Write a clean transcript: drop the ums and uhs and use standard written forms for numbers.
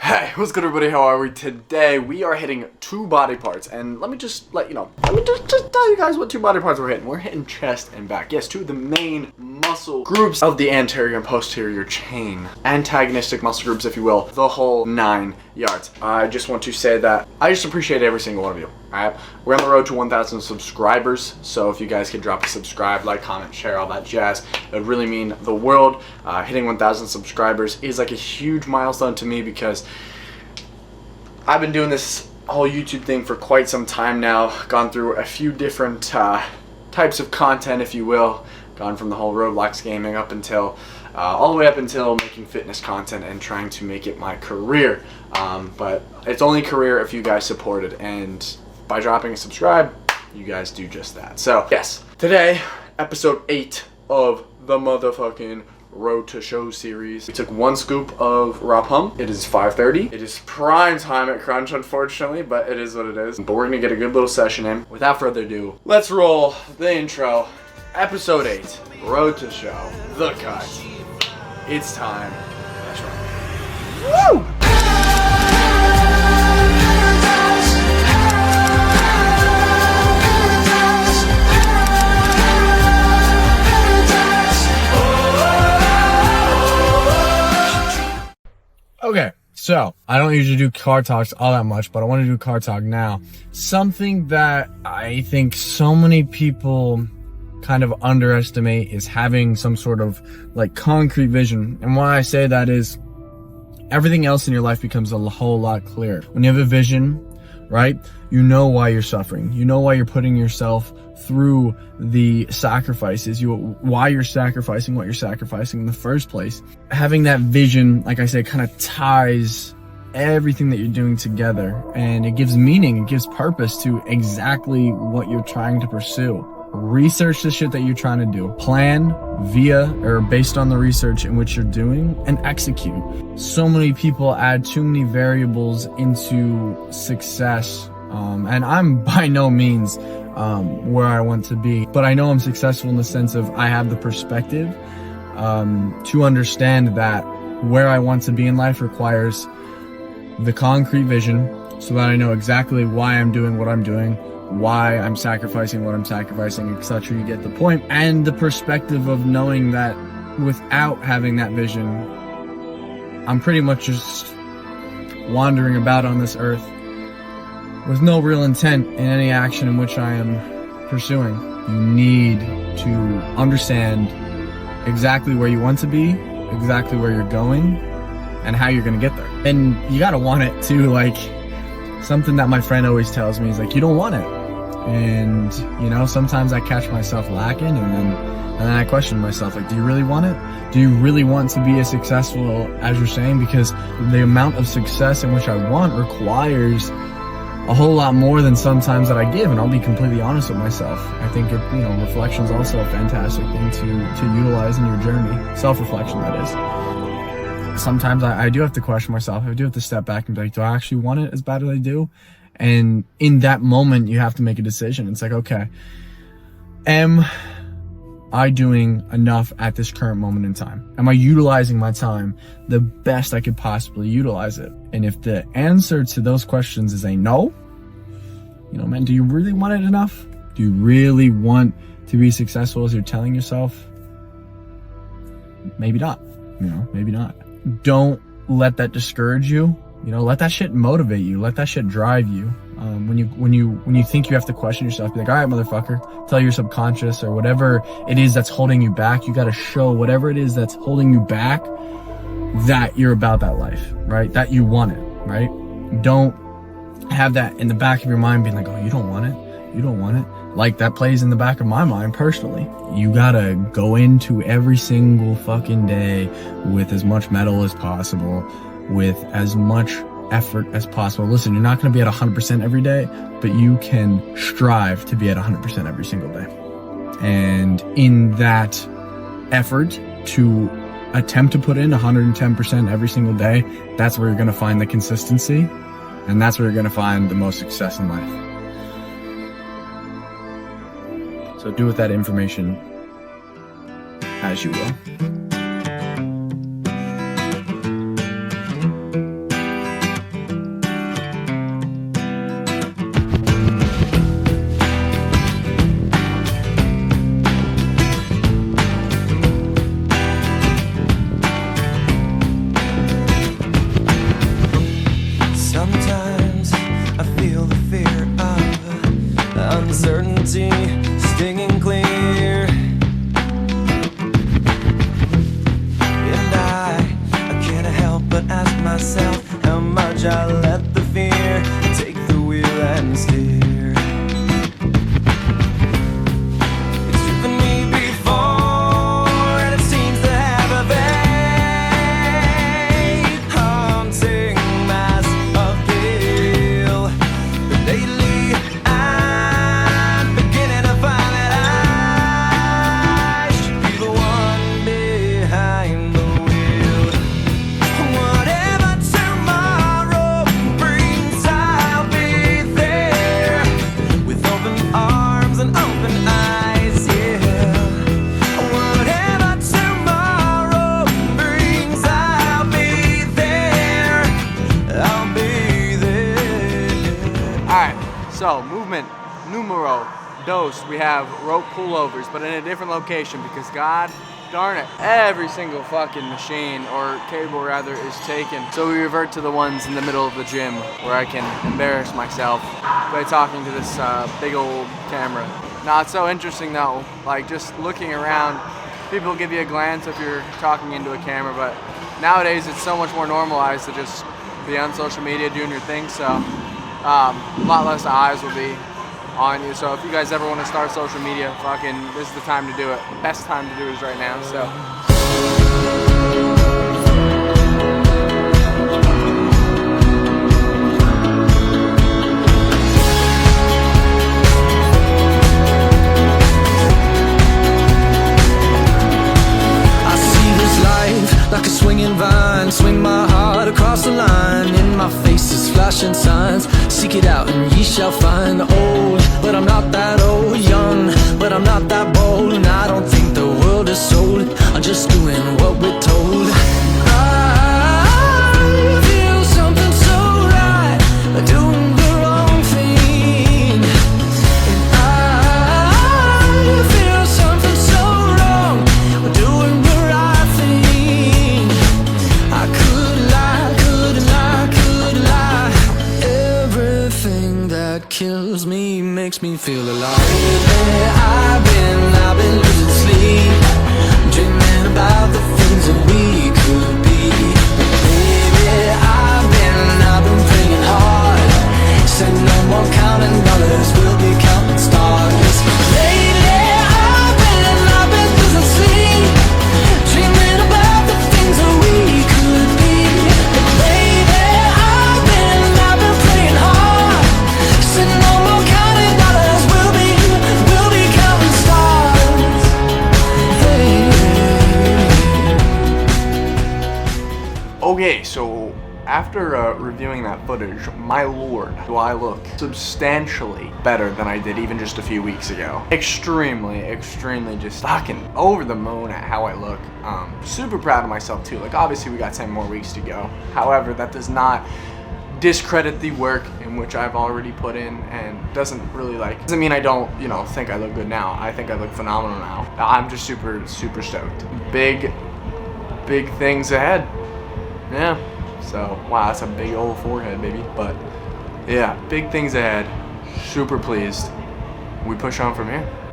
Hey, what's good everybody? How are we? Today we are hitting two body parts, and let me just tell you guys what two body parts we're hitting. We're hitting chest and back. Yes, two of the main muscle groups of the anterior and posterior chain. Antagonistic muscle groups, if you will. The whole 9 yards. I just want to say that I just appreciate every single one of you. Alright, we're on the road to 1,000 subscribers, so if you guys could drop a subscribe, like, comment, share, all that jazz, it would really mean the world. Hitting 1,000 subscribers is like a huge milestone to me because I've been doing this whole YouTube thing for quite some time now, gone through a few different types of content, if you will, gone from the whole Roblox gaming up until all the way up until making fitness content and trying to make it my career. But it's only career if you guys support it, and by dropping a subscribe, you guys do just that. So yes, today, episode 8 of the motherfucking Road to Show series. We took 1 scoop of raw pump. It is 5:30. It is prime time at Crunch, unfortunately, but it is what it is. But we're gonna get a good little session in. Without further ado, let's roll the intro. Episode 8, Road to Show, the cut. It's time. Let's roll. Woo! Okay, so I don't usually do car talks all that much, but I want to do car talk now. Something that I think so many people kind of underestimate is having some sort of like concrete vision. And why I say that is everything else in your life becomes a whole lot clearer. When you have a vision, right? You know why you're suffering. You know why you're putting yourself through the sacrifices, why you're sacrificing what you're sacrificing in the first place. Having that vision, like I say, kind of ties everything that you're doing together, and it gives meaning, it gives purpose to exactly what you're trying to pursue. Research the shit that you're trying to do, plan via or based on the research in which you're doing, and execute. So many people add too many variables into success, and I'm by no means where I want to be, but I know I'm successful in the sense of I have the perspective to understand that where I want to be in life requires the concrete vision, so that I know exactly why I'm doing what I'm doing, why I'm sacrificing what I'm sacrificing, etc. You get the point. And the perspective of knowing that without having that vision, I'm pretty much just wandering about on this earth with no real intent in any action in which I am pursuing. You need to understand exactly where you want to be, exactly where you're going, and how you're going to get there. And you got to want it too. Like, something that my friend always tells me is like, you don't want it. And you know, sometimes I catch myself lacking, and then I question myself, like, do you really want it? Do you really want to be as successful as you're saying? Because the amount of success in which I want requires a whole lot more than sometimes that I give, and I'll be completely honest with myself. I think reflection is also a fantastic thing to utilize in your journey. Self-reflection, that is. Sometimes I do have to question myself. I do have to step back and be like, do I actually want it as bad as I do? And in that moment, you have to make a decision. It's like, okay, am I doing enough at this current moment in time? Am I utilizing my time the best I could possibly utilize it? And if the answer to those questions is a no, man, do you really want it enough? Do you really want to be successful as you're telling yourself? Maybe not, maybe not. Don't let that discourage you. Let that shit motivate you. Let that shit drive you. When you think you have to question yourself, be like, all right, motherfucker, tell your subconscious or whatever it is that's holding you back. You got to show whatever it is that's holding you back that you're about that life, right? That you want it, right? Don't have that in the back of your mind being like, oh, you don't want it. You don't want it. Like, that plays in the back of my mind personally. You gotta go into every single fucking day with as much metal as possible, with as much effort as possible. Listen, you're not going to be at 100% every day, but you can strive to be at 100% every single day. And in that effort to attempt to put in 110% every single day, that's where you're going to find the consistency, and that's where you're going to find the most success in life. So do with that information as you will. edge, I let the fear take the wheel and steer. It's driven me before, and it seems to have a vague, haunting mass of guilt. But lately I'm beginning to find that I should be the one behind the wheel. Whatever tomorrow brings, I'll be there with open arms and open eyes, yeah. Whatever tomorrow brings, I'll be there. I'll be there. Alright, so movement numero dos, we have rope pullovers, but in a different location because god darn it, every single fucking machine, or cable rather, is taken. So we revert to the ones in the middle of the gym where I can embarrass myself by talking to this big old camera. Now it's so interesting though, like just looking around, people give you a glance if you're talking into a camera, but nowadays it's so much more normalized to just be on social media doing your thing, so a lot less eyes will be on you. So if you guys ever want to start social media, fucking this is the time to do it. Best time to do it is right now. So I see this life like a swinging vine, swing my heart across the line. In my face is flashing signs, seek it out and ye shall find. Old, but I'm not that old. Young, but I'm not that bold. And I don't think the world is sold, I'm just doing what we're told. I feel something so right, doing the wrong thing. And I feel something so wrong, doing the right thing. I could lie, could lie. Everything that kills me makes me feel alive. I've been losing sleep, dreaming about the things that we could be. Baby, I've been praying hard, said no more counting dollars, we'll be counting stars. Lately, I've been losing sleep, dreaming about the things that we could be. Baby, I've been praying hard, said no more counting dollars, we'll be counting stars. Hey. okay, so after reviewing that footage, my lord, do I look substantially better than I did even just a few weeks ago. Extremely just fucking over the moon at how I look. Super proud of myself too. Like obviously we got 10 more weeks to go. However, that does not discredit the work in which I've already put in, and doesn't mean I don't, think I look good now. I think I look phenomenal now. I'm just super stoked. Big things ahead. Yeah. So, wow, that's a big old forehead, baby. But, yeah, big things ahead. Super pleased. We push on from here.